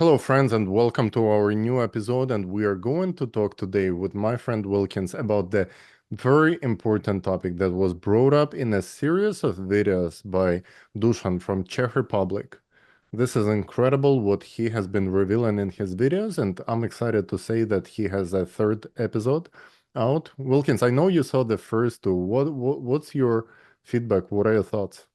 Hello, friends, and welcome to our new episode. And we are going to talk today with my friend Wilkins about the very important topic that was brought up in a series of videos by Dusan from Czech Republic. This is incredible what he has been revealing in his videos, and I'm excited to say that he has a third episode out. Wilkins, I know you saw the first two. What's your feedback? What are your thoughts?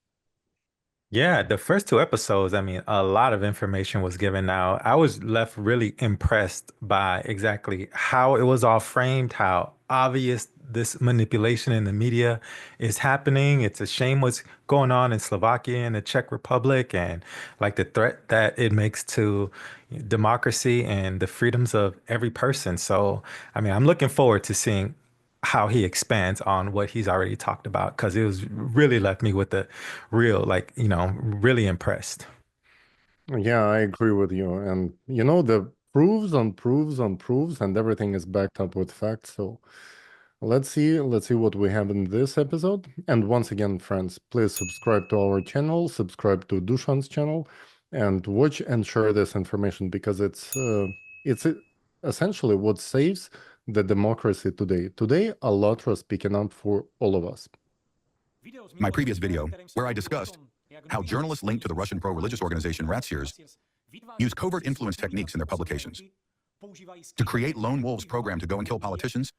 Yeah, the first two episodes, I mean, a lot of information was given out. I was left really impressed by exactly how it was all framed, how obvious this manipulation in the media is happening. It's a shame what's going on in Slovakia and the Czech Republic and like the threat that it makes to democracy and the freedoms of every person. So, I mean, I'm looking forward to seeing how he expands on what he's already talked about because it was really left me with the real, like, really impressed. Yeah, I agree with you. And the proofs on proofs on proofs, and everything is backed up with facts. So let's see what we have in this episode. And once again, friends, please subscribe to our channel, subscribe to Dushan's channel, and watch and share this information because it's essentially what saves the democracy today. Today, Allatra is speaking up for all of us. My previous video, where I discussed how journalists linked to the Russian pro-religious organization Ratsiers use covert influence techniques in their publications to create lone wolves program to go and kill politicians,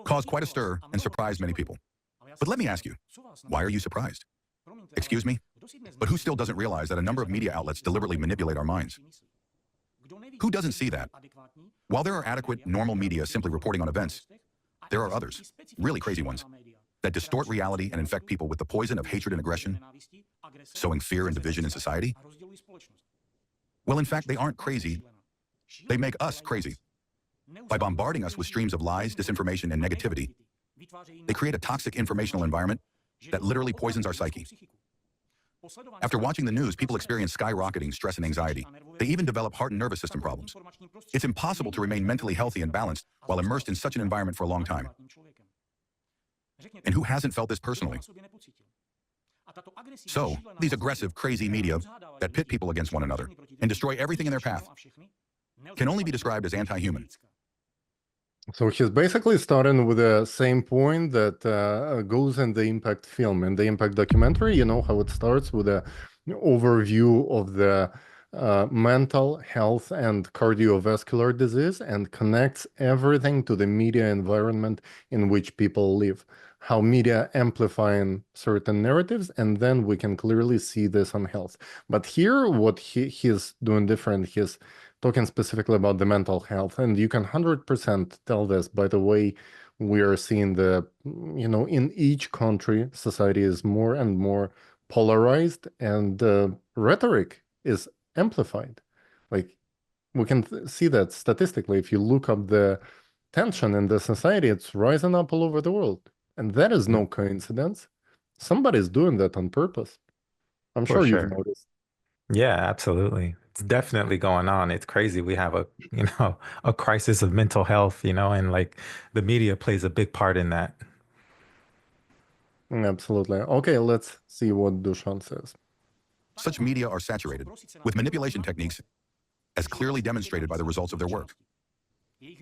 caused quite a stir and surprised many people. But let me ask you, why are you surprised? Excuse me? But who still doesn't realize that a number of media outlets deliberately manipulate our minds? Who doesn't see that? While there are adequate, normal media simply reporting on events, there are others, really crazy ones, that distort reality and infect people with the poison of hatred and aggression, sowing fear and division in society? Well, in fact, they aren't crazy. They make us crazy. By bombarding us with streams of lies, disinformation, and negativity, they create a toxic informational environment that literally poisons our psyche. After watching the news, people experience skyrocketing stress and anxiety. They even develop heart and nervous system problems. It's impossible to remain mentally healthy and balanced while immersed in such an environment for a long time. And who hasn't felt this personally? So, these aggressive, crazy media that pit people against one another and destroy everything in their path can only be described as anti-human. So he's basically starting with the same point that goes in the Impact film. In the Impact documentary, you know how it starts with a overview of the mental health and cardiovascular disease and connects everything to the media environment in which people live, how media amplifying certain narratives, and then we can clearly see this on health. But here, what he's doing different, he's talking specifically about the mental health, and you can 100% tell this by the way we are seeing in each country, society is more and more polarized, and rhetoric is amplified. Like we can see that statistically. If you look up the tension in the society, it's rising up all over the world. And that is no coincidence. Somebody's doing that on purpose. I'm For sure you've sure. noticed. Yeah, absolutely. It's definitely going on. It's crazy. We have a crisis of mental health, and like the media plays a big part in that. Absolutely. Okay, let's see what Dushan says. Such media are saturated with manipulation techniques as clearly demonstrated by the results of their work.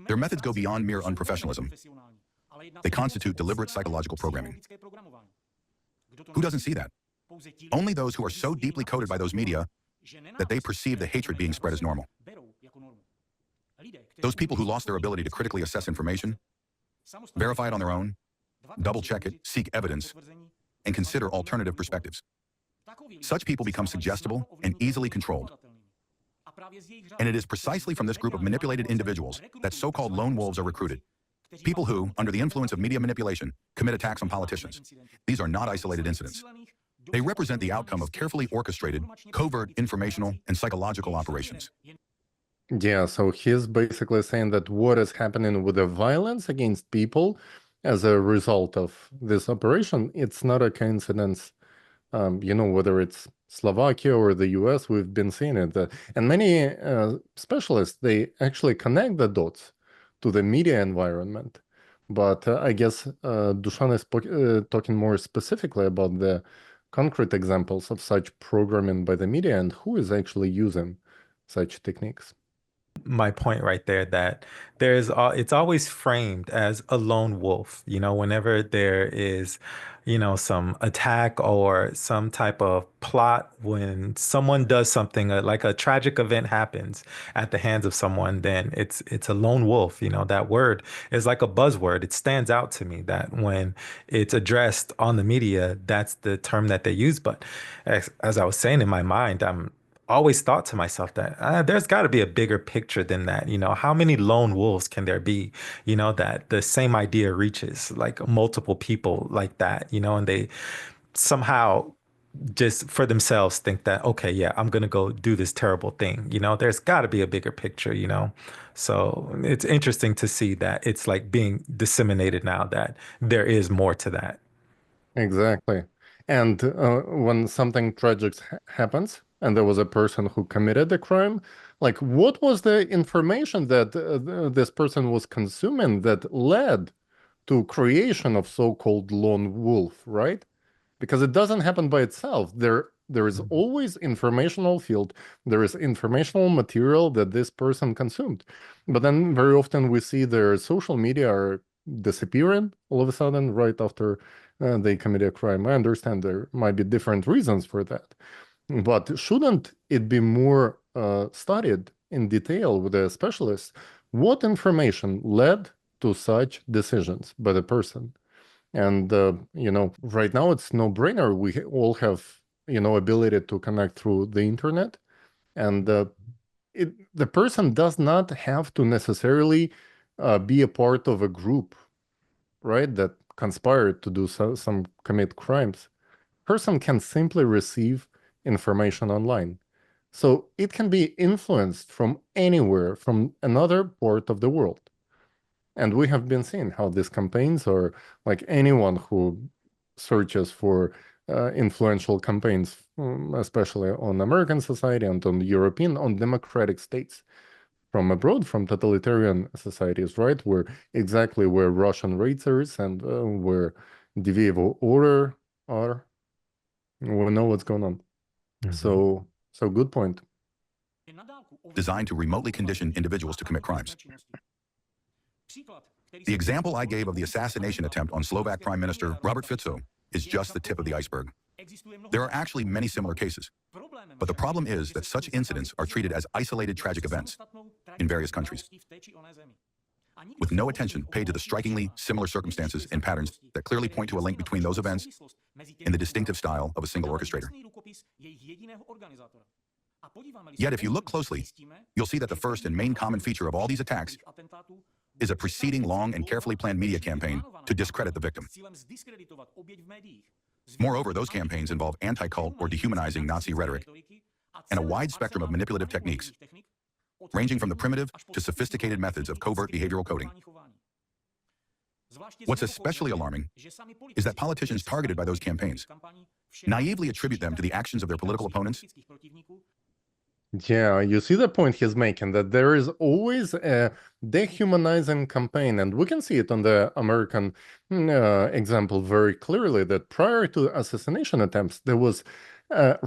Their methods go beyond mere unprofessionalism. They constitute deliberate psychological programming. Who doesn't see that? Only those who are so deeply coded by those media that they perceive the hatred being spread as normal. Those people who lost their ability to critically assess information, verify it on their own, double-check it, seek evidence, and consider alternative perspectives. Such people become suggestible and easily controlled. And it is precisely from this group of manipulated individuals that so-called lone wolves are recruited. People who, under the influence of media manipulation, commit attacks on politicians. These are not isolated incidents. They represent the outcome of carefully orchestrated, covert informational and psychological operations. Yeah, so he's basically saying that what is happening with the violence against people as a result of this operation, it's not a coincidence. Whether it's Slovakia or the US, we've been seeing it. And many specialists, they actually connect the dots to the media environment. But I guess Dushan is talking more specifically about the concrete examples of such programming by the media and who is actually using such techniques. My point right there that it's always framed as a lone wolf, whenever there is, some attack or some type of plot when someone does something like a tragic event happens at the hands of someone, then it's a lone wolf. That word is like a buzzword. It stands out to me that when it's addressed on the media, that's the term that they use. But as I was saying in my mind, I'm always thought to myself that there's got to be a bigger picture than that. How many lone wolves can there be, that the same idea reaches like multiple people like that, and they somehow just for themselves think that, okay, yeah, I'm going to go do this terrible thing. There's got to be a bigger picture. So it's interesting to see that it's like being disseminated now that there is more to that. Exactly. And when something tragic happens, and there was a person who committed the crime, like what was the information that this person was consuming that led to creation of so-called lone wolf, right? Because it doesn't happen by itself. There is Mhm. always informational field. There is informational material that this person consumed. But then very often we see their social media are disappearing all of a sudden right after they commit a crime. I understand there might be different reasons for that. But shouldn't it be more studied in detail with a specialist? What information led to such decisions by the person? And right now it's no brainer. We all have ability to connect through the internet, and the person does not have to necessarily be a part of a group, right? That conspired to do some commit crimes. Person can simply receive information online. So it can be influenced from anywhere, from another part of the world. And we have been seeing how these campaigns are like anyone who searches for influential campaigns, especially on American society and on European, on democratic states from abroad, from totalitarian societies, right? Where Russian raiders and where medieval order are, we know what's going on. Mhm. So good point. Designed to remotely condition individuals to commit crimes. The example I gave of the assassination attempt on Slovak Prime Minister Robert Fico is just the tip of the iceberg. There are actually many similar cases, but the problem is that such incidents are treated as isolated tragic events in various countries, with no attention paid to the strikingly similar circumstances and patterns that clearly point to a link between those events in the distinctive style of a single orchestrator. Yet if you look closely, you'll see that the first and main common feature of all these attacks is a preceding long and carefully planned media campaign to discredit the victim. Moreover, those campaigns involve anti-cult or dehumanizing Nazi rhetoric and a wide spectrum of manipulative techniques, ranging from the primitive to sophisticated methods of covert behavioral coding. What's especially alarming is that politicians targeted by those campaigns naively attribute them to the actions of their political opponents. Yeah, you see the point he's making that there is always a dehumanizing campaign, and we can see it on the American example very clearly that prior to assassination attempts, there was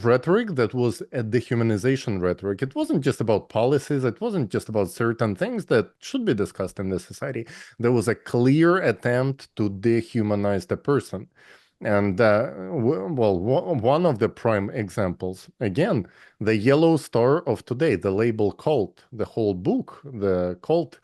rhetoric that was a dehumanization rhetoric. It wasn't just about policies, it wasn't just about certain things that should be discussed in the society. There was a clear attempt to dehumanize the person. And well, one of the prime examples, again, the yellow star of today, the label cult, the whole book, the cult,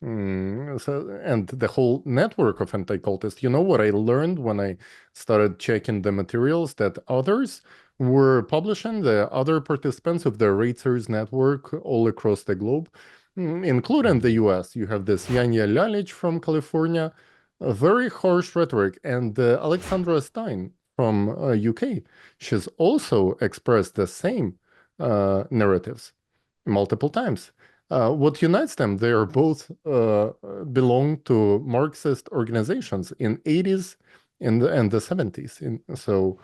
and the whole network of anti-cultists. You know what I learned when I started checking the materials that others were publishing, the other participants of the Reiters network all across the globe, including the US. You have this Yanya Lalich from California, a very harsh rhetoric, and Alexandra Stein from UK. She's also expressed the same narratives multiple times. What unites them? They are both belong to Marxist organizations in 80s and the 70s. So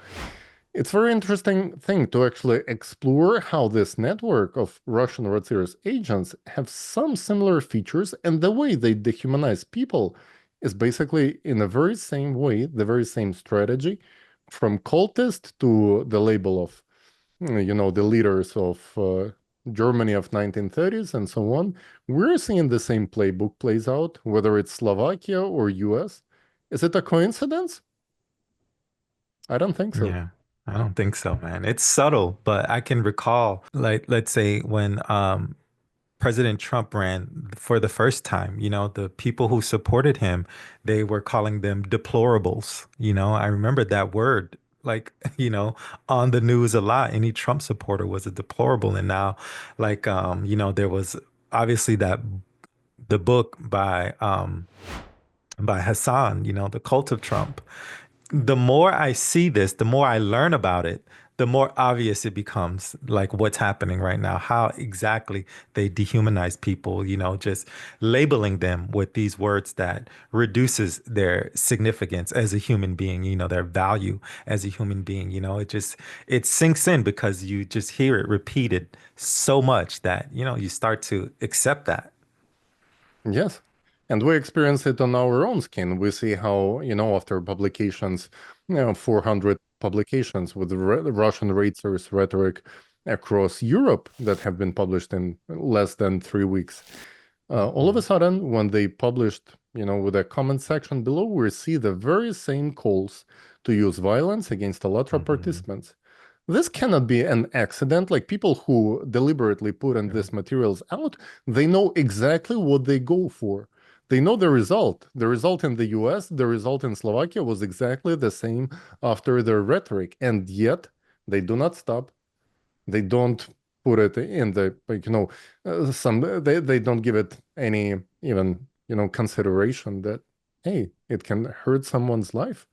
it's very interesting thing to actually explore how this network of Russian Rotsir's agents have some similar features, and the way they dehumanize people is basically in the very same way, the very same strategy, from cultist to the label of the leaders of Germany of 1930s and so on, we're seeing the same playbook plays out, whether it's Slovakia or US. Is it a coincidence? I don't think so. Yeah, I don't think so, man. It's subtle, but I can recall, like, let's say when President Trump ran for the first time, the people who supported him, they were calling them deplorables. I remember that word, like, on the news a lot. Any Trump supporter was a deplorable. And now, like, there was obviously the book by Hassan, The Cult of Trump. The more I see this, the more I learn about it, the more obvious it becomes, like what's happening right now, how exactly they dehumanize people, just labeling them with these words that reduces their significance as a human being, their value as a human being. It sinks in because you just hear it repeated so much that, you start to accept that. Yes. And we experience it on our own skin. We see how, after publications, 400 publications with Russian racist rhetoric across Europe that have been published in less than 3 weeks. All of a Mhm, sudden, when they published, with a comment section below, we see the very same calls to use violence against Allatra mhm. participants. This cannot be an accident. Like people who deliberately put in Yeah. these materials out, they know exactly what they go for. They know the result. The result in the US, the result in Slovakia was exactly the same after their rhetoric. And yet they do not stop. They don't put it in the, like, they don't give it any even, consideration that, hey, it can hurt someone's life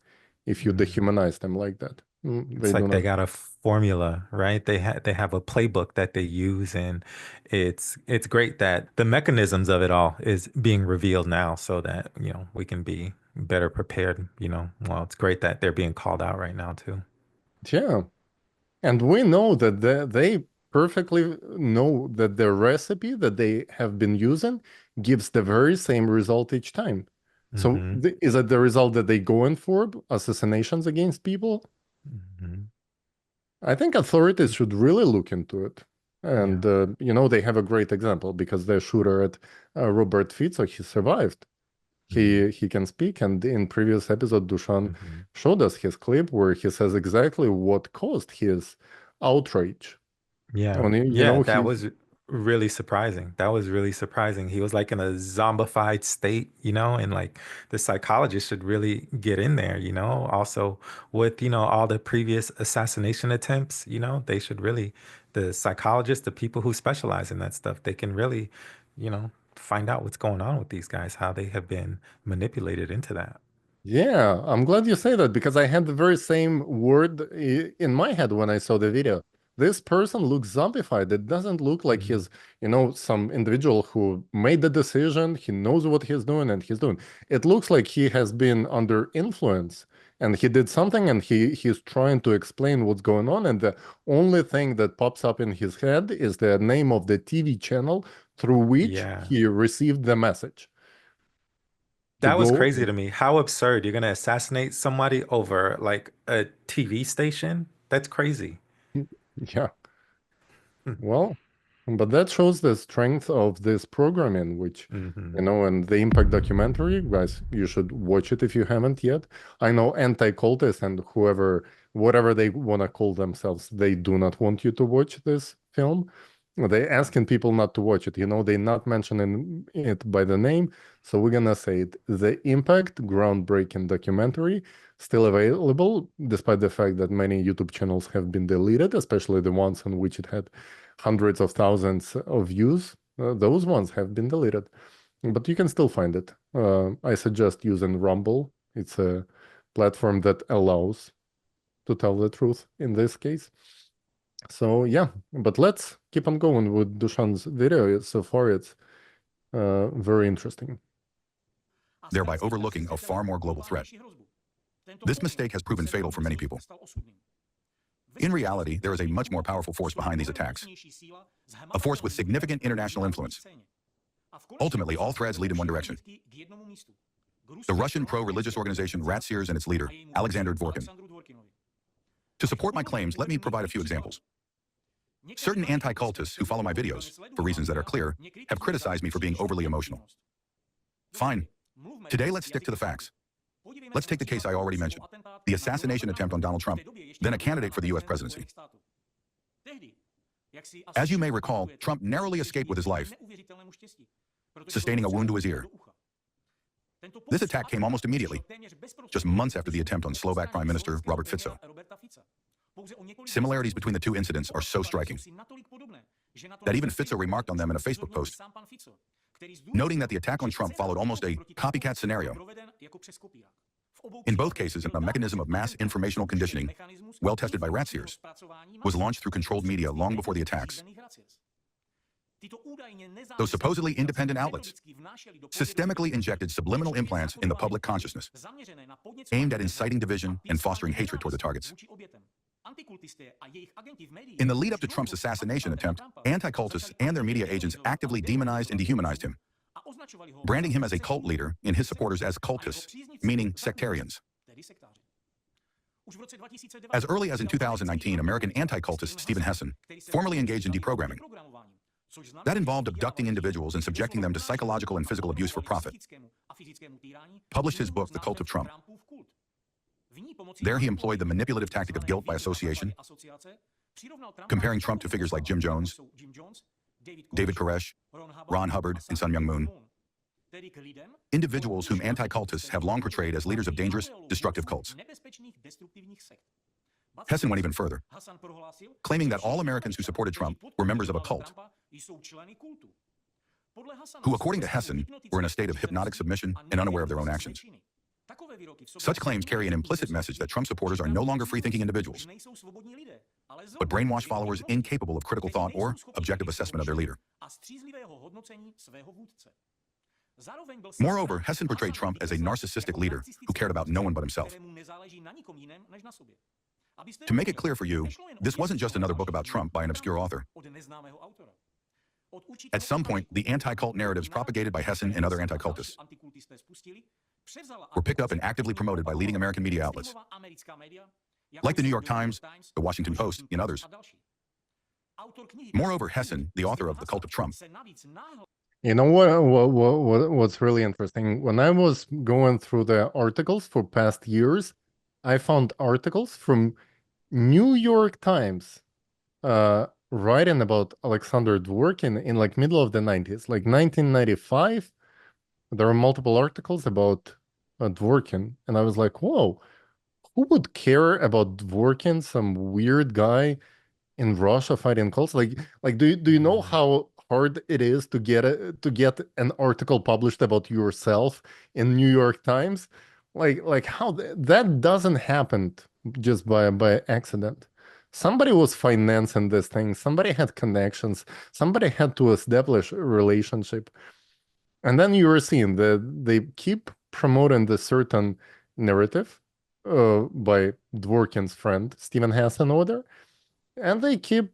if you Mhm. dehumanize them like that. They It's do like they not. got a formula, right? They have a playbook that they use, and it's great that the mechanisms of it all is being revealed now so that, we can be better prepared, Well, it's great that they're being called out right now too. Yeah. And we know that they perfectly know that the recipe that they have been using gives the very same result each time. So Hmm. is it the result that they go in for, assassinations against people? Hmm. I think authorities should really look into it. Yeah. And, they have a great example because the shooter at Robert Fico, he survived. Hmm. He can speak, and in previous episode, Dushan Hmm. showed us his clip where he says exactly what caused his outrage. Yeah. When Yeah, that he was really surprising. That was really surprising. He was like in a zombified state, and like the psychologist should really get in there, Also with, all the previous assassination attempts, they should really, the psychologists, the people who specialize in that stuff, they can really, find out what's going on with these guys, how they have been manipulated into that. Yeah, I'm glad you say that because I had the very same word in my head when I saw the video. This person looks zombified. It doesn't look like Mhm. he's, some individual who made the decision, he knows what he's doing and he's doing. It looks like he has been under influence and he did something and he's trying to explain what's going on. And the only thing that pops up in his head is the name of the TV channel through which Yeah. he received the message to That was go. crazy to me. How absurd. You're gonna assassinate somebody over like a TV station? That's crazy. Yeah. Well, but that shows the strength of this programming, which, Hmm. and the Impact documentary, guys, you should watch it if you haven't yet. I know anti-cultists and whatever they want to call themselves, they do not want you to watch this film. They asking people not to watch it. They not mentioning it by the name. So we're gonna say it. The Impact groundbreaking documentary still available, despite the fact that many YouTube channels have been deleted, especially the ones on which it had hundreds of thousands of views. Those ones have been deleted, but you can still find it. I suggest using Rumble. It's a platform that allows to tell the truth in this case. So yeah, but let's keep on going with Dushan's video. So far, it's very interesting. thereby overlooking a far more global threat. This mistake has proven fatal for many people. In reality, there is a much more powerful force behind these attacks, a force with significant international influence. Ultimately, all threads lead in one direction: the Russian pro-religious organization Ratsirs and its leader, Alexander Dvorkin. To support my claims, let me provide a few examples. Certain anti-cultists who follow my videos, for reasons that are clear, have criticized me for being overly emotional. Fine. Today, let's stick to the facts. Let's take the case I already mentioned, the assassination attempt on Donald Trump, then a candidate for the U.S. presidency. As you may recall, Trump narrowly escaped with his life, sustaining a wound to his ear. This attack came almost immediately, just months after the attempt on Slovak Prime Minister Robert Fico. Similarities between the two incidents are so striking that even Fico remarked on them in a Facebook post, noting that the attack on Trump followed almost a copycat scenario. In both cases, a mechanism of mass informational conditioning, well tested by rat seers, was launched through controlled media long before the attacks. Those supposedly independent outlets systemically injected subliminal implants in the public consciousness, aimed at inciting division and fostering hatred toward the targets. In the lead-up to Trump's assassination attempt, anti-cultists and their media agents actively demonized and dehumanized him, branding him as a cult leader and his supporters as cultists, meaning sectarians. As early as in 2019, American anti-cultist Stephen Hessen, formerly engaged in deprogramming. That involved abducting individuals and subjecting them to psychological and physical abuse for profit. Published his book, The Cult of Trump. There he employed the manipulative tactic of guilt by association, comparing Trump to figures like Jim Jones, David Koresh, Ron Hubbard, and Sun Myung Moon. Individuals whom anti-cultists have long portrayed as leaders of dangerous, destructive cults. Hessen went even further, claiming that all Americans who supported Trump were members of a cult, who, according to Hessen, were in a state of hypnotic submission and unaware of their own actions. Such claims carry an implicit message that Trump supporters are no longer free-thinking individuals, but brainwashed followers incapable of critical thought or objective assessment of their leader. Moreover, Hessen portrayed Trump as a narcissistic leader who cared about no one but himself. To make it clear for you, this wasn't just another book about Trump by an obscure author. At some point, the anti-cult narratives propagated by Hessen and other anti-cultists were picked up and actively promoted by leading American media outlets, like the New York Times, the Washington Post, and others. Moreover, Hessen, the author of The Cult of Trump, You know what's really interesting? When I was going through the articles for past years, I found articles from New York Times writing about Alexander Dworkin in like middle of the 90s, like 1995. There were multiple articles about Dworkin, and I was like, whoa, who would care about Dworkin, some weird guy in Russia fighting cults? Like do you know how hard it is to get an article published about yourself in New York Times? Like how that doesn't happen just by accident. Somebody was financing this thing. Somebody had connections. Somebody had to establish a relationship. And then you were seeing that they keep promoting the certain narrative by Dworkin's friend, Stephen Hassan over, and they keep,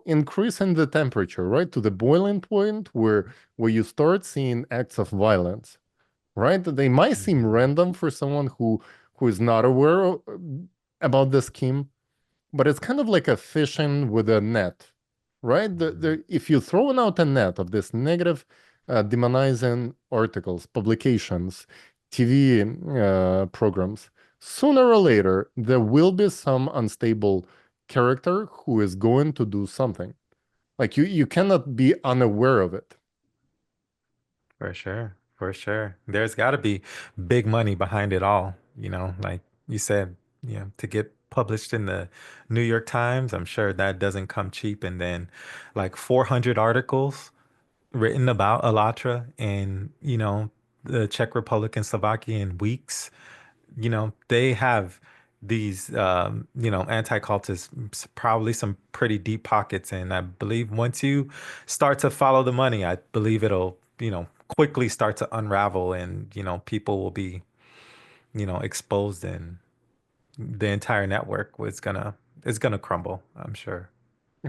increasing the temperature, right, to the boiling point where you start seeing acts of violence, right? They might seem random for someone who is not aware about the scheme, but it's kind of like a fishing with a net, right? If you throw out a net of this negative demonizing articles, publications, TV programs, sooner or later, there will be some unstable character who is going to do something. Like you cannot be unaware of it. For sure. For sure. There's got to be big money behind it all, like you said, to get published in the New York Times, I'm sure that doesn't come cheap. And then like 400 articles written about Alatra and, the Czech Republic and Slovakia in weeks. They have these, anti-cultists, probably some pretty deep pockets. And I believe once you start to follow the money, I believe it'll, quickly start to unravel and, people will be, exposed and the entire network is gonna crumble, I'm sure.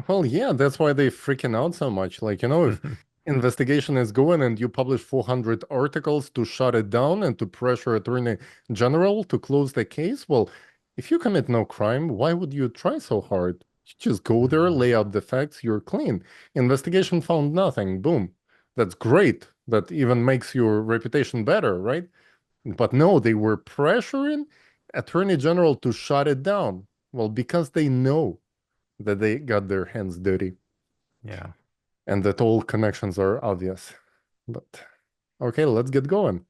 Well, yeah, that's why they freaking out so much. Like, if investigation is going and you publish 400 articles to shut it down and to pressure Attorney General to close the case, well, if you commit no crime, why would you try so hard? You just go there, lay out the facts, you're clean. Investigation found nothing. Boom. That's great. That even makes your reputation better, right? But no, they were pressuring Attorney General to shut it down. Well, because they know that they got their hands dirty Yeah. and that all connections are obvious. But okay, let's get going.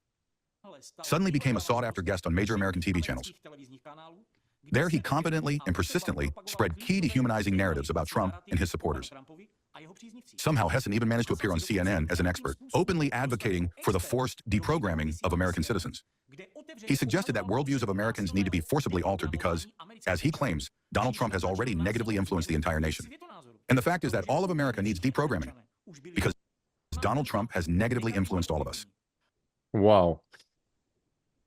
Suddenly became a sought-after guest on major American TV channels. There he confidently and persistently spread key dehumanizing narratives about Trump and his supporters. Somehow Hessen even managed to appear on CNN as an expert, openly advocating for the forced deprogramming of American citizens. He suggested that worldviews of Americans need to be forcibly altered because, as he claims, Donald Trump has already negatively influenced the entire nation. And the fact is that all of America needs deprogramming because Donald Trump has negatively influenced all of us. Wow.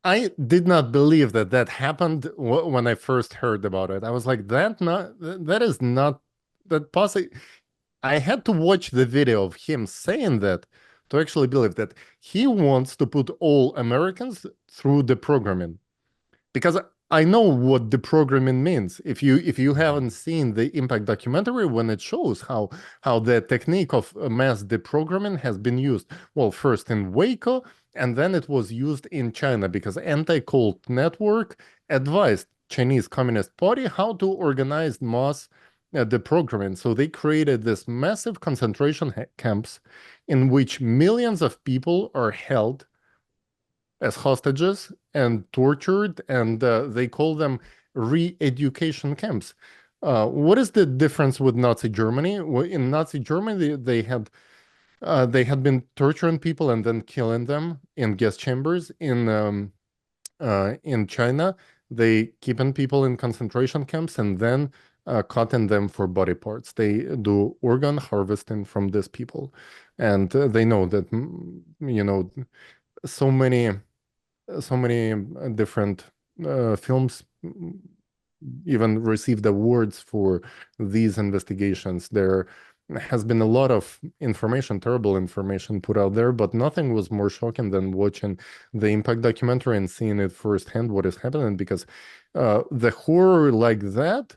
I did not believe that that happened when I first heard about it. I was like, that is not that possible. I had to watch the video of him saying that to actually believe that he wants to put all Americans through the programming. Because I know what deprogramming means. If you haven't seen the Impact documentary, when it shows how the technique of mass deprogramming has been used, well, first in Waco, and then it was used in China because anti-cult network advised Chinese Communist Party how to organize mass deprogramming. So they created this massive concentration camps in which millions of people are held as hostages and tortured, and they call them re-education camps. What is the difference with Nazi Germany? In Nazi Germany, they had been torturing people and then killing them in gas chambers. In China, they keeping people in concentration camps and then cutting them for body parts. They do organ harvesting from these people, and they know that so many different films even received awards for these investigations. There has been a lot of information, terrible information put out there, but nothing was more shocking than watching the Impact documentary and seeing it firsthand what is happening because the horror like that,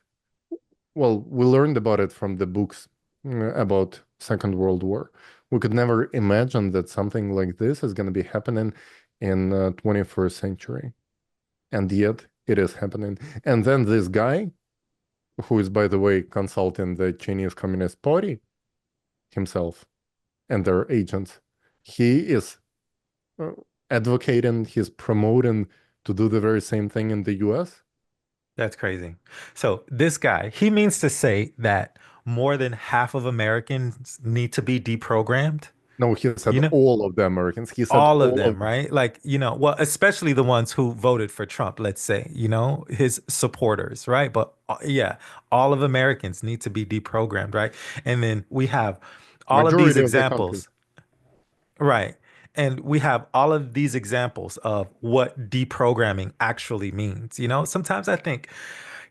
well, we learned about it from the books about Second World War. We could never imagine that something like this is going to be happening in 21st century. And yet it is happening. And then this guy, who is, by the way, consulting the Chinese Communist Party himself and their agents, he is uh, advocating, he's promoting to do the very same thing in the US. That's crazy. So this guy, he means to say that more than half of Americans need to be deprogrammed. No, he said You know, all of the Americans. He said all of all of them, right? Like, well, especially the ones who voted for Trump, let's say, his supporters, right? But yeah, all of Americans need to be deprogrammed, right? And then we have all of these majority of the country. examples. Right. And we have all of these examples of what deprogramming actually means. Sometimes I think,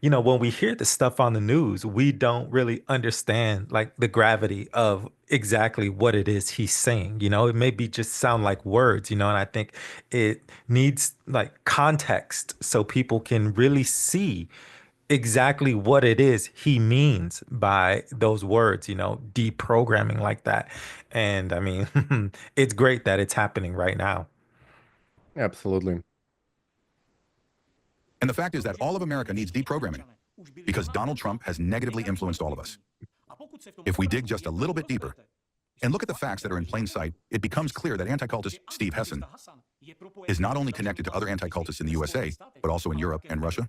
when we hear this stuff on the news, we don't really understand like the gravity of exactly what it is he's saying. It may be just sound like words, and I think it needs like context so people can really see exactly what it is he means by those words, deprogramming like that. And I mean, it's great that it's happening right now. Absolutely. And the fact is that all of America needs deprogramming because Donald Trump has negatively influenced all of us. If we dig just a little bit deeper and look at the facts that are in plain sight, it becomes clear that anti-cultist Steve Hessen is not only connected to other anti-cultists in the USA, but also in Europe and Russia.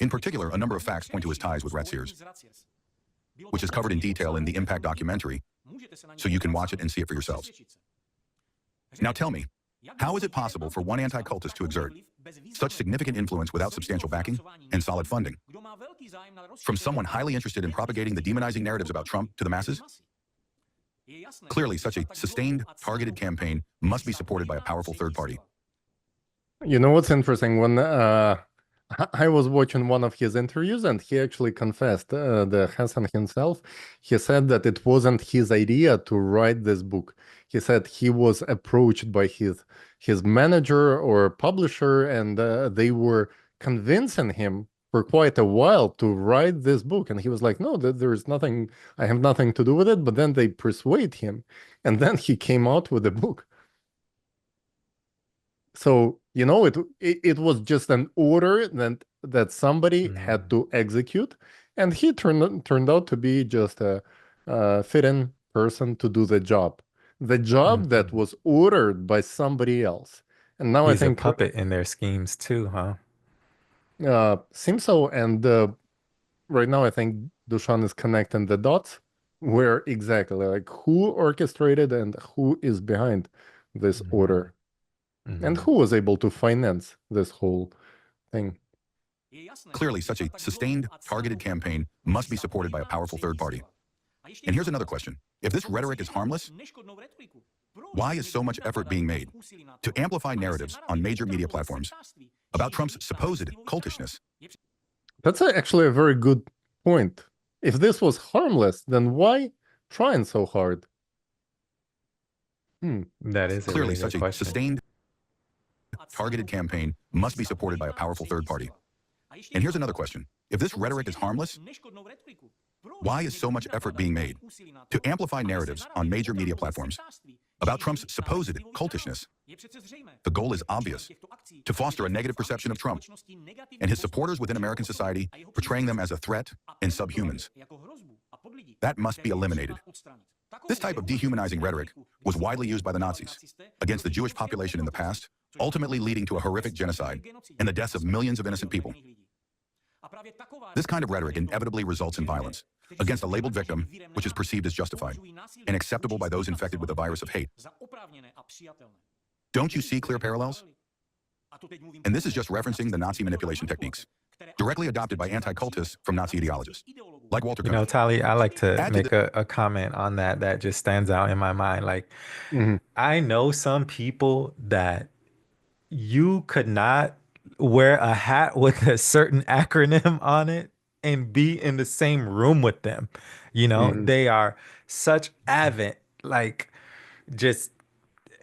In particular, a number of facts point to his ties with Ratziers, which is covered in detail in the Impact documentary, so you can watch it and see it for yourselves. Now tell me, how is it possible for one anti-cultist to exert such significant influence without substantial backing and solid funding from someone highly interested in propagating the demonizing narratives about Trump to the masses? Clearly, such a sustained, targeted campaign must be supported by a powerful third party. You know what's interesting? When I was watching one of his interviews, and he actually confessed, the Hassan himself, he said that it wasn't his idea to write this book. He said he was approached by his manager or publisher, and they were convincing him for quite a while to write this book. And he was like, no, there's nothing, I have nothing to do with it. But then they persuade him. And then he came out with a book. So, it was just an order that somebody had to execute. And he turned out to be just a fit-in person to do the job. The job that was ordered by somebody else. And now I He's a think puppet in their schemes too, huh? seems so. And right now I think Dushan is connecting the dots where exactly, like, who orchestrated and who is behind this order and who was able to finance this whole thing. Clearly, such a sustained, targeted campaign must be supported by a powerful third party. And here's another question. If this rhetoric is harmless, why is so much effort being made to amplify narratives on major media platforms about Trump's supposed cultishness? That's actually a very good point. If this was harmless, then why trying so hard? That is Clearly, really such a question. sustained, targeted campaign must be supported by a powerful third party. And here's another question. If this rhetoric is harmless, why is so much effort being made to amplify narratives on major media platforms about Trump's supposed cultishness? The goal is obvious, to foster a negative perception of Trump and his supporters within American society, portraying them as a threat and subhumans. That must be eliminated. This type of dehumanizing rhetoric was widely used by the Nazis against the Jewish population in the past, ultimately leading to a horrific genocide and the deaths of millions of innocent people. This kind of rhetoric inevitably results in violence against a labeled victim, which is perceived as justified and acceptable by those infected with the virus of hate. Don't you see clear parallels? And this is just referencing the Nazi manipulation techniques, directly adopted by anti-cultists from Nazi ideologists, like Walter Koenig. Tali, I like to make a comment on that just stands out in my mind. Like, I know some people that you could not wear a hat with a certain acronym on it and be in the same room with them. They are such avid, like, just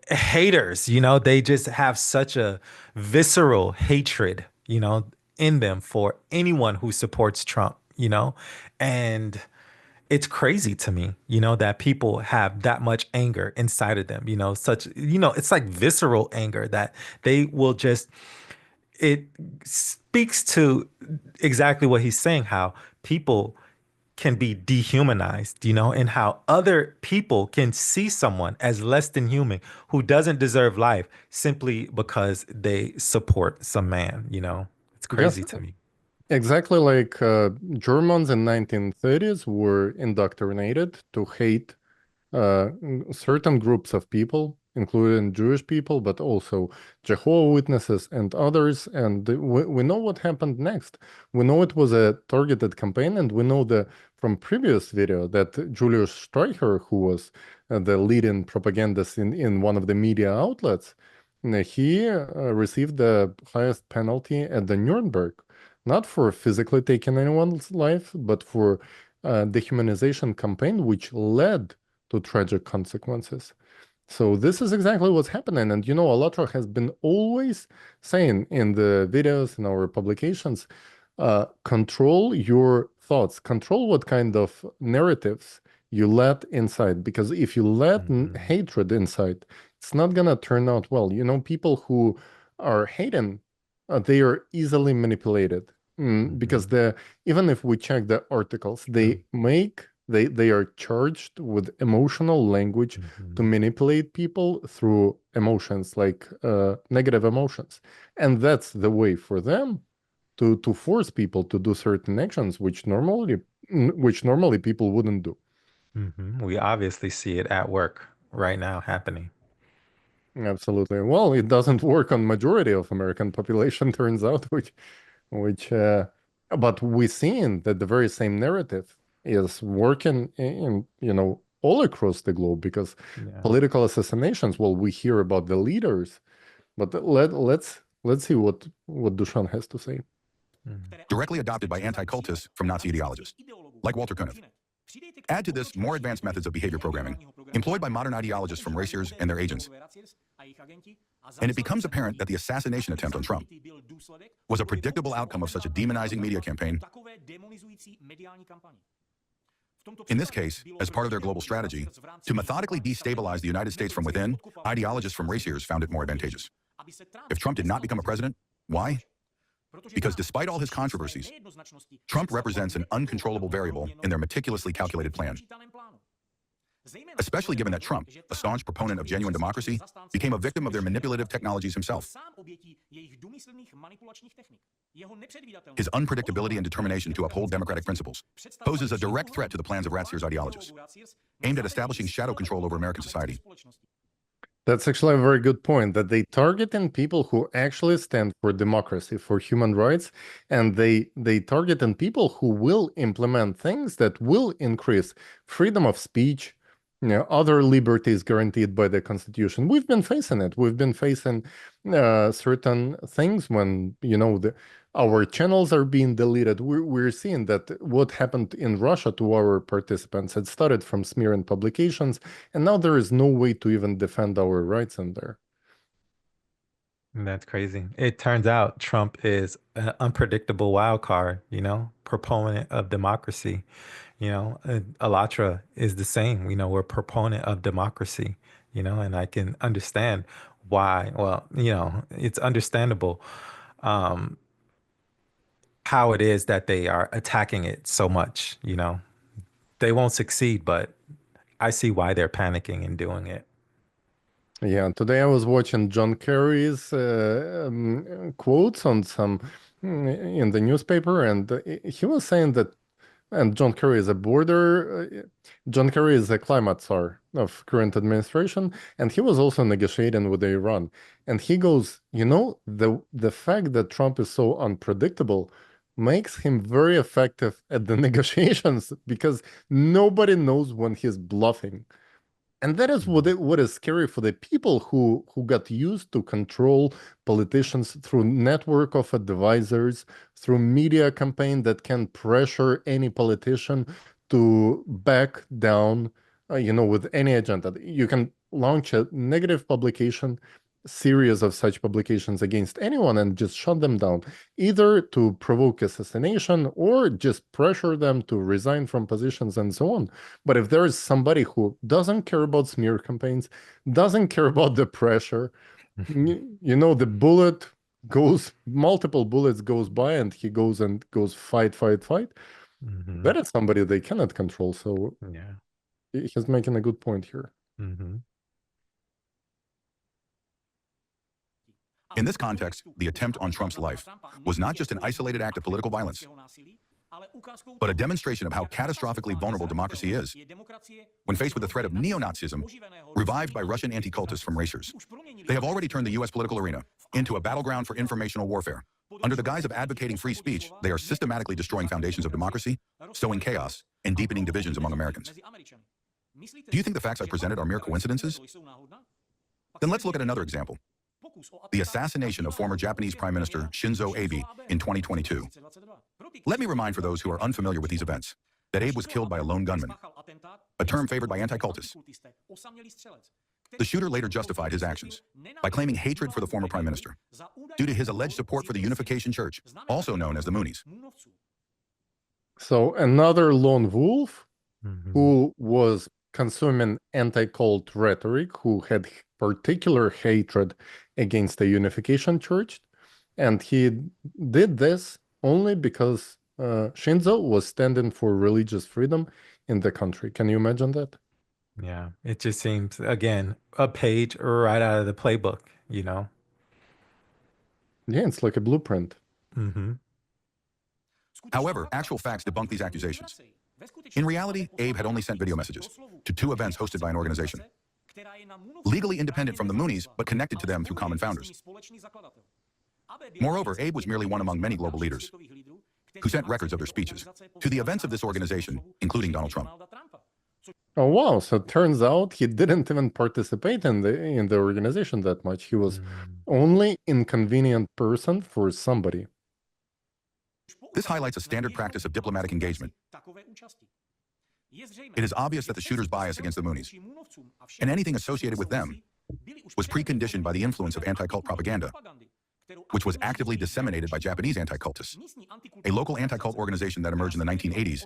haters, they just have such a visceral hatred, in them for anyone who supports Trump, and it's crazy to me, that people have that much anger inside of them, it's like visceral anger that they will just, it speaks to exactly what he's saying, how people can be dehumanized, and how other people can see someone as less than human who doesn't deserve life simply because they support some man, It's crazy Just to me. exactly like Germans in 1930s were indoctrinated to hate certain groups of people, including Jewish people, but also Jehovah's Witnesses and others. And we know what happened next. We know it was a targeted campaign, and we know from previous video that Julius Streicher, who was the leading propagandist in one of the media outlets, he received the highest penalty at the Nuremberg, not for physically taking anyone's life, but for dehumanization campaign, which led to tragic consequences. So this is exactly what's happening. And ALLATRA has been always saying in the videos, in our publications, control your thoughts, control what kind of narratives you let inside. Because if you let hatred inside, it's not going to turn out well. People who are hating, they are easily manipulated. Because even if we check the articles, they are charged with emotional language to manipulate people through emotions, like negative emotions. And that's the way for them to force people to do certain actions which normally people wouldn't do. We obviously see it at work right now happening. Absolutely. Well, it doesn't work on majority of American population, turns out, which but we've seen that the very same narrative is working in all across the globe, because political assassinations, well, we hear about the leaders, but let's see what Dushan has to say. Directly adopted by anti-cultists from Nazi ideologists, like Walter Koenig. Add to this more advanced methods of behavior programming employed by modern ideologists from raciers and their agents. And it becomes apparent that the assassination attempt on Trump was a predictable outcome of such a demonizing media campaign. In this case, as part of their global strategy, to methodically destabilize the United States from within, ideologists from race years found it more advantageous. If Trump did not become a president, why? Because despite all his controversies, Trump represents an uncontrollable variable in their meticulously calculated plan. Especially given that Trump, a staunch proponent of genuine democracy, became a victim of their manipulative technologies himself. His unpredictability and determination to uphold democratic principles poses a direct threat to the plans of Ratsir's ideologists, aimed at establishing shadow control over American society. That's actually a very good point, that they target in people who actually stand for democracy, for human rights, and they target in people who will implement things that will increase freedom of speech, other liberties guaranteed by the Constitution. We've been facing it. We've been facing certain things when, our channels are being deleted. We're seeing that what happened in Russia to our participants. It started from smearing publications, and now there is no way to even defend our rights in there. That's crazy. It turns out Trump is an unpredictable wild card, proponent of democracy. Alatra is the same. We're a proponent of democracy, and I can understand why. Well, it's understandable how it is that they are attacking it so much. They won't succeed, but I see why they're panicking and doing it. Yeah, today I was watching John Kerry's quotes on some in the newspaper, and he was saying that, and John Kerry is John Kerry is a climate czar of current administration, and he was also negotiating with Iran. And he goes, the fact that Trump is so unpredictable makes him very effective at the negotiations because nobody knows when he's bluffing. And that is what is scary for the people who got used to control politicians through network of advisors, through media campaign that can pressure any politician to back down, with any agenda. You can launch a negative publication, series of such publications against anyone and just shut them down, either to provoke assassination or just pressure them to resign from positions and so on. But if there is somebody who doesn't care about smear campaigns, doesn't care about the pressure, the multiple bullets goes by and he goes fight, fight, fight. That is somebody they cannot control. So yeah, he's making a good point here. In this context, the attempt on Trump's life was not just an isolated act of political violence, but a demonstration of how catastrophically vulnerable democracy is when faced with the threat of neo-Nazism revived by Russian anti-cultists from racers. They have already turned the U.S. political arena into a battleground for informational warfare. Under the guise of advocating free speech, they are systematically destroying foundations of democracy, sowing chaos, and deepening divisions among Americans. Do you think the facts I presented are mere coincidences? Then let's look at another example. The assassination of former Japanese Prime Minister Shinzo Abe in 2022. Let me remind for those who are unfamiliar with these events that Abe was killed by a lone gunman, a term favored by anti-cultists. The shooter later justified his actions by claiming hatred for the former prime minister due to his alleged support for the Unification Church, also known as the Moonies. So another lone wolf who was consuming anti-cult rhetoric, who had particular hatred against the Unification Church, and he did this only because Shinzo was standing for religious freedom in the country. Can you imagine that? Yeah, it just seems, again, a page right out of the playbook, Yeah, it's like a blueprint. However, actual facts debunk these accusations. In reality, Abe had only sent video messages to 2 events hosted by an organization legally independent from the Moonies, but connected to them through common founders. Moreover, Abe was merely one among many global leaders who sent records of their speeches to the events of this organization, including Donald Trump. Oh wow! So it turns out he didn't even participate in the organization that much. He was only inconvenient person for somebody. This highlights a standard practice of diplomatic engagement. It is obvious that the shooter's bias against the Moonies and anything associated with them was preconditioned by the influence of anti-cult propaganda, which was actively disseminated by Japanese anti-cultists. A local anti-cult organization that emerged in the 1980s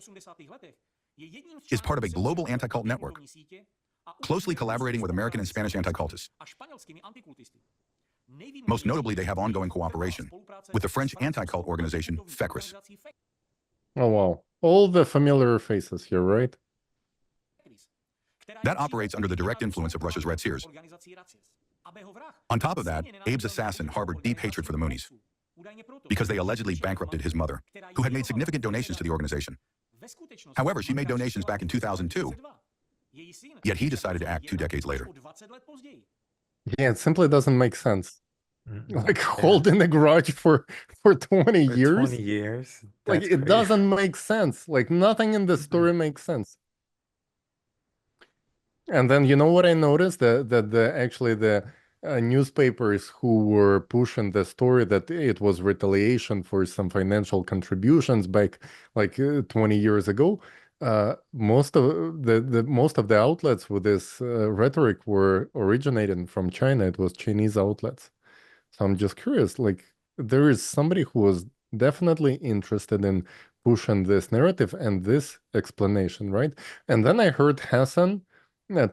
is part of a global anti-cult network, closely collaborating with American and Spanish anti-cultists. Most notably, they have ongoing cooperation with the French anti-cult organization FECRIS. Oh, wow. All the familiar faces here, right? That operates under the direct influence of Russia's Red Seers. On top of that, Abe's assassin harbored deep hatred for the Moonies because they allegedly bankrupted his mother, who had made significant donations to the organization. However, she made donations back in 2002, yet he decided to act 2 decades later. Yeah, it simply doesn't make sense. Like Yeah. holding a grudge for 20 For years. 20 years? Like That's it crazy. doesn't make sense. Like nothing in the story makes sense. And then you know what I noticed? That actually the newspapers who were pushing the story that it was retaliation for some financial contributions back like 20 years ago, most of the outlets with this rhetoric were originating from China. It was Chinese outlets. So I'm just curious, like there is somebody who was definitely interested in pushing this narrative and this explanation, right? And then I heard Hassan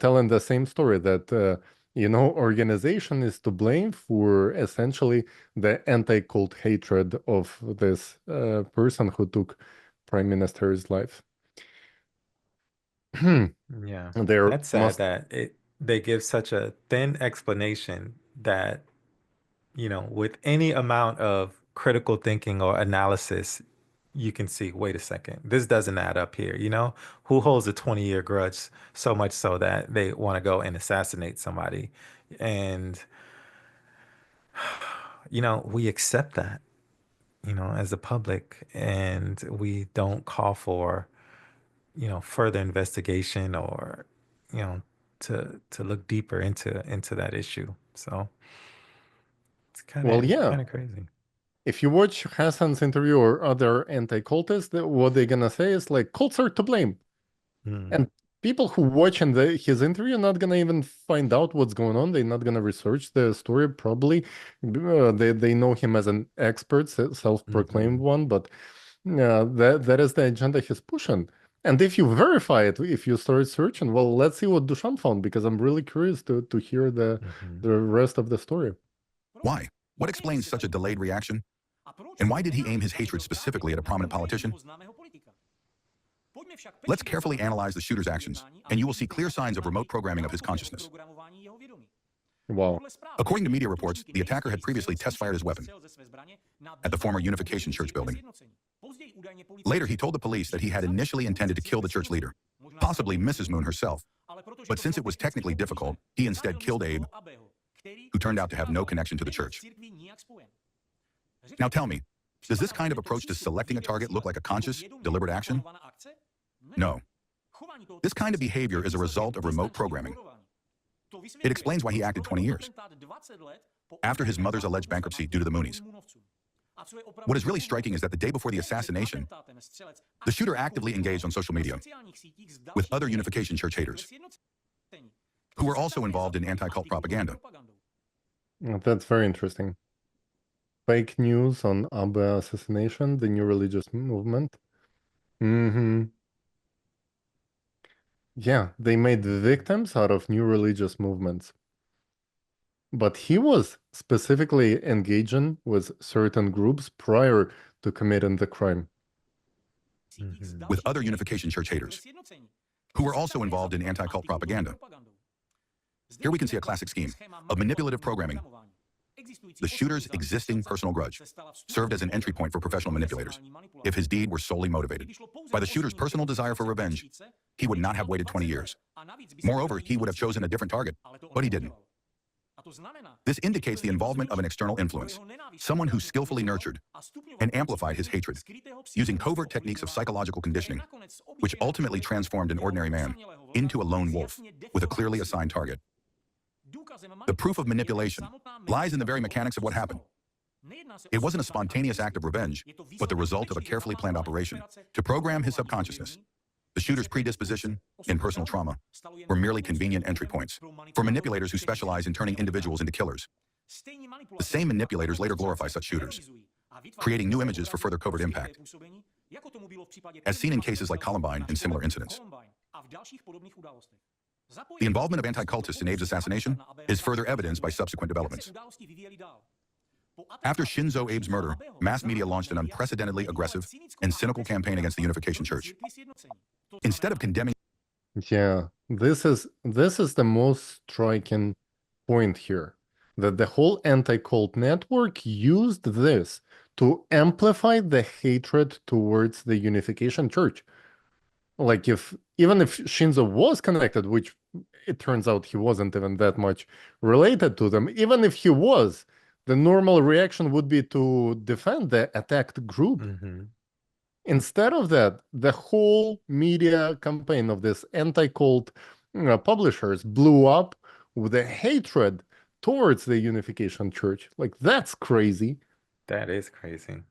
telling the same story that organization is to blame for essentially the anti-cult hatred of this person who took prime minister's life. Yeah. There That's sad that they give such a thin explanation that, with any amount of critical thinking or analysis, you can see, wait a second, this doesn't add up here, Who holds a 20-year grudge so much so that they want to go and assassinate somebody? And, we accept that, as a public, and we don't call for, further investigation or, you know, to look deeper into that issue. So it's kind well, of yeah. kind of crazy. If you watch Hassan's interview or other anti-cultists, what they're gonna say is like cults are to blame. Mm, And people who watch his interview are not gonna even find out what's going on. They're not gonna research the story. Probably they know him as an expert, self-proclaimed mhm, one, but that is the agenda he's pushing. And if you verify it, if you start searching, well, let's see what Dusan found, because I'm really curious to hear the mhm. rest of the story. Why? What explains such a delayed reaction? And why did he aim his hatred specifically at a prominent politician? Let's carefully analyze the shooter's actions, and you will see clear signs of remote programming of his consciousness. Wow. According to media reports, the attacker had previously test-fired his weapon at the former Unification Church building. Later, he told the police that he had initially intended to kill the church leader, possibly Mrs. Moon herself. But since it was technically difficult, he instead killed Abe, who turned out to have no connection to the church. Now tell me, does this kind of approach to selecting a target look like a conscious, deliberate action? No. This kind of behavior is a result of remote programming. It explains why he acted 20 years after his mother's alleged bankruptcy due to the Moonies. What is really striking is that the day before the assassination, the shooter actively engaged on social media with other Unification Church haters who were also involved in anti-cult propaganda. That's very interesting. Fake news on Abe assassination, the new religious movement. Yeah, they made victims out of new religious movements. But he was specifically engaging with certain groups prior to committing the crime. Mhm. With other Unification Church haters who were also involved in anti-cult propaganda. Here we can see a classic scheme of manipulative programming. The shooter's existing personal grudge served as an entry point for professional manipulators. If his deed were solely motivated by the shooter's personal desire for revenge, he would not have waited 20 years. Moreover, he would have chosen a different target, but he didn't. This indicates the involvement of an external influence, someone who skillfully nurtured and amplified his hatred, using covert techniques of psychological conditioning, which ultimately transformed an ordinary man into a lone wolf with a clearly assigned target. The proof of manipulation lies in the very mechanics of what happened. It wasn't a spontaneous act of revenge, but the result of a carefully planned operation to program his subconsciousness The shooter's predisposition and personal trauma were merely convenient entry points for manipulators who specialize in turning individuals into killers. The same manipulators later glorify such shooters, creating new images for further covert impact, as seen in cases like Columbine and similar incidents. The involvement of anti-cultists in Abe's assassination is further evidenced by subsequent developments. After Shinzo Abe's murder, mass media launched an unprecedentedly aggressive and cynical campaign against the Unification Church. Instead of condemning... Yeah, this is the most striking point here, that the whole anti-cult network used this to amplify the hatred towards the Unification Church. Like, even if Shinzo was connected, which it turns out he wasn't even that much related to them, even if he was, the normal reaction would be to defend the attacked group. Instead of that, the whole media campaign of this anti-cult publishers blew up with a hatred towards the Unification Church. Like, that's crazy. That is crazy.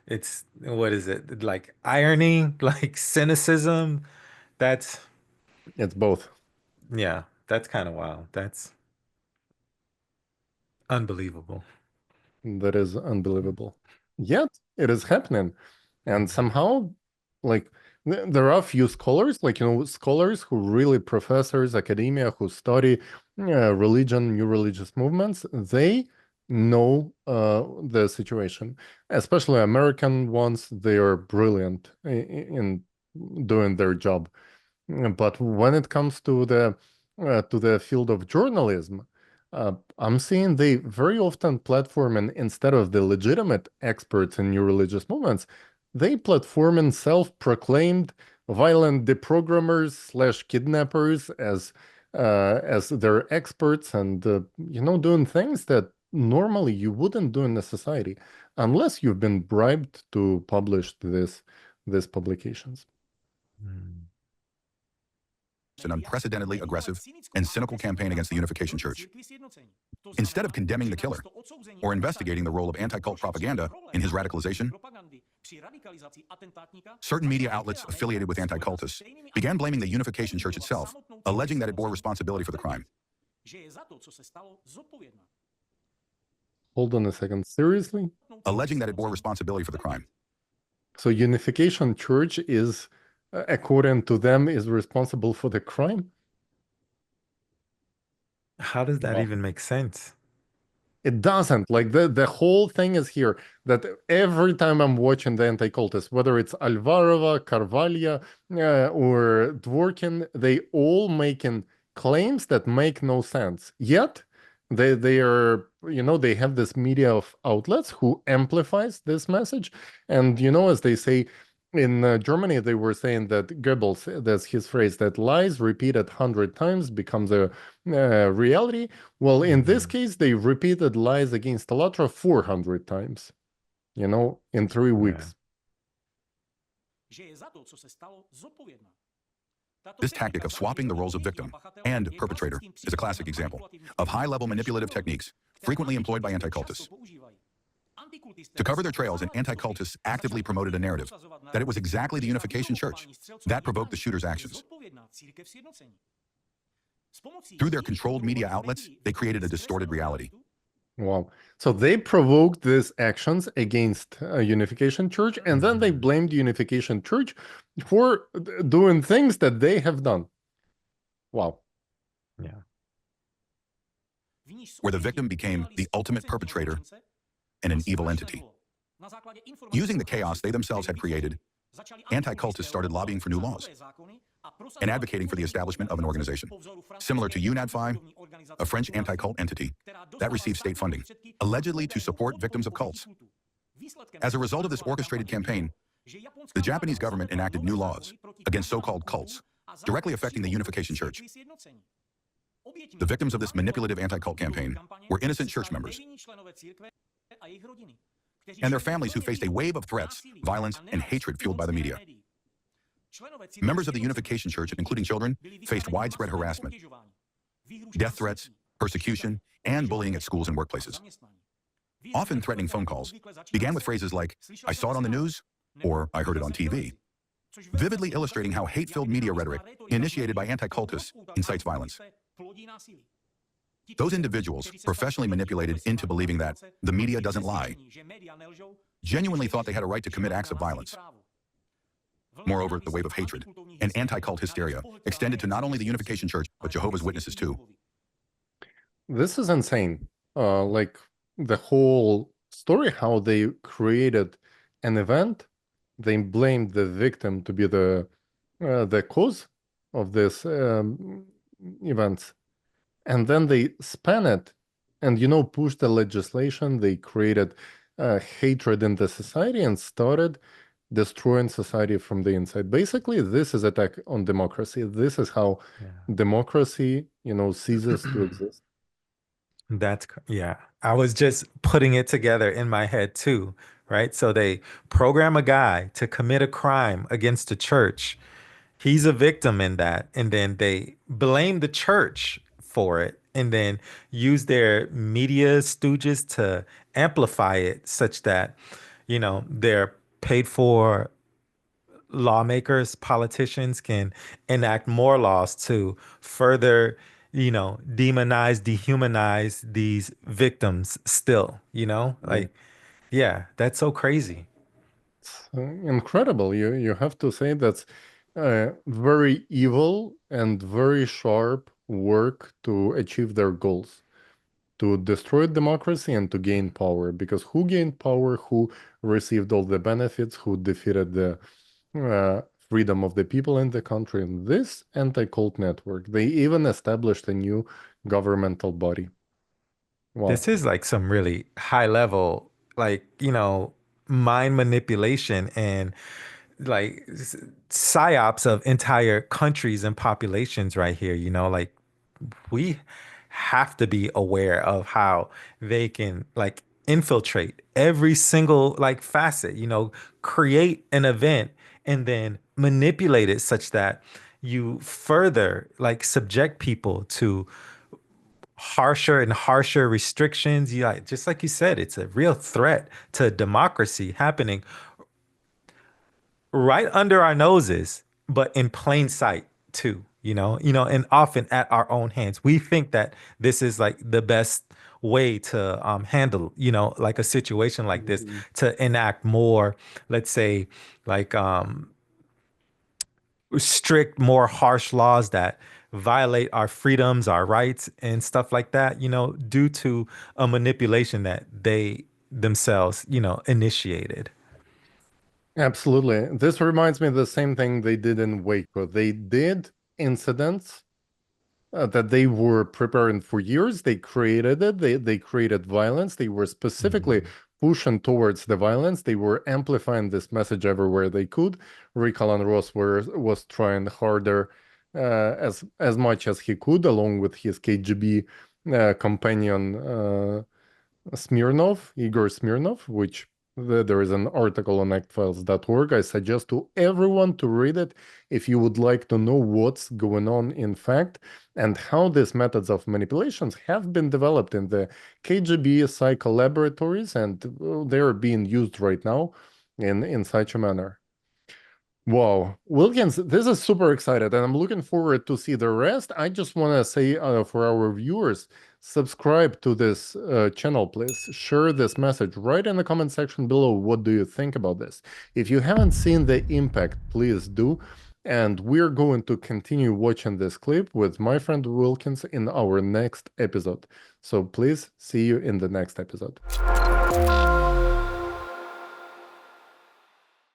It's, what is it? Like irony, like cynicism. It's both. Yeah, that's kind of wild. That's unbelievable. That is unbelievable. Yet, it is happening. And somehow, like, there are a few scholars, like, scholars who really, professors, academia, who study religion, new religious movements, they know the situation. Especially American ones, they are brilliant in doing their job. But when it comes to the field of journalism, I'm seeing they very often platform, and instead of the legitimate experts in new religious movements, they platform in self-proclaimed violent deprogrammers / kidnappers as their experts, and doing things that normally you wouldn't do in a society unless you've been bribed to publish these publications. An unprecedentedly aggressive and cynical campaign against the Unification Church. Instead of condemning the killer or investigating the role of anti-cult propaganda in his radicalization, certain media outlets affiliated with anti-cultists began blaming the Unification Church itself, alleging that it bore responsibility for the crime. Hold on a second. Seriously? Alleging that it bore responsibility for the crime. So Unification Church is, according to them, is responsible for the crime? How does that even make sense? It doesn't. Like, the whole thing is here that every time I'm watching the anti-cultists, whether it's Alvarova, Carvalho, or Dworkin, they all making claims that make no sense. Yet they are, they have this media of outlets who amplifies this message. And, as they say, in Germany, they were saying that Goebbels, that's his phrase, that lies repeated 100 times becomes a reality. Well, in this case, they repeated lies against Alatra 400 times, in 3 weeks. This tactic of swapping the roles of victim and perpetrator is a classic example of high-level manipulative techniques frequently employed by anti-cultists. To cover their trails, and anti-cultists actively promoted a narrative that it was exactly the Unification Church that provoked the shooter's actions. Through their controlled media outlets, they created a distorted reality. Wow. So they provoked these actions against Unification Church, and then they blamed Unification Church for doing things that they have done. Wow. Yeah. Where the victim became the ultimate perpetrator and an evil entity. Using the chaos they themselves had created, anti-cultists started lobbying for new laws and advocating for the establishment of an organization, similar to UNADFI, a French anti-cult entity that received state funding, allegedly to support victims of cults. As a result of this orchestrated campaign, the Japanese government enacted new laws against so-called cults, directly affecting the Unification Church. The victims of this manipulative anti-cult campaign were innocent church members and their families who faced a wave of threats, violence, and hatred fueled by the media. Members of the Unification Church, including children, faced widespread harassment, death threats, persecution, and bullying at schools and workplaces. Often threatening phone calls began with phrases like, "I saw it on the news," or "I heard it on TV." vividly illustrating how hate-filled media rhetoric, initiated by anti-cultists, incites violence. Those individuals, professionally manipulated into believing that the media doesn't lie, genuinely thought they had a right to commit acts of violence. Moreover, the wave of hatred and anti-cult hysteria extended to not only the Unification Church, but Jehovah's Witnesses too. This is insane. Like the whole story, how they created an event, they blamed the victim to be the cause of this events, and then they span it and pushed the legislation. They created hatred in the society and started destroying society from the inside. Basically, this is attack on democracy. This is how democracy, ceases to exist. Yeah. I was just putting it together in my head too, right? So they program a guy to commit a crime against the church. He's a victim in that. And then they blame the church for it and then use their media stooges to amplify it such that, they're paid for lawmakers, politicians can enact more laws to further, demonize, dehumanize these victims still, Mm. like, yeah, that's so crazy. It's incredible. You have to say that's very evil and very sharp work to achieve their goals, to destroy democracy and to gain power. Because who gained power, who received all the benefits, who defeated the uh, freedom of the people in the country? And this anti-cult network, they even established a new governmental body. Wow. This is like some really high level, like, mind manipulation and like psyops of entire countries and populations right here, like we have to be aware of how they can like infiltrate every single like facet, create an event and then manipulate it such that you further like subject people to harsher and harsher restrictions. You like just like you said, it's a real threat to democracy happening right under our noses, but in plain sight too, and often at our own hands. We think that this is like the best way to handle, like a situation like this, Mhm. to enact more, let's say, like strict, more harsh laws that violate our freedoms, our rights, and stuff like that, due to a manipulation that they themselves, initiated. Absolutely. This reminds me of the same thing they did in Waco. They did incidents that they were preparing for years. They created it. They created violence. They were specifically Mhm. pushing towards the violence. They were amplifying this message everywhere they could. Rick Alan Ross was trying harder as much as he could, along with his KGB companion Igor Smirnov, which there is an article on actfiles.org. I suggest to everyone to read it if you would like to know what's going on in fact and how these methods of manipulations have been developed in the KGB psycho laboratories, and they are being used right now in such a manner. Wow, Wilkins, this is super excited, and I'm looking forward to see the rest. I just want to say for our viewers, subscribe to this channel, please. Share this message. Write in the comment section below what do you think about this. If you haven't seen the impact, please do. And we're going to continue watching this clip with my friend Wilkins in our next episode. So please see you in the next episode.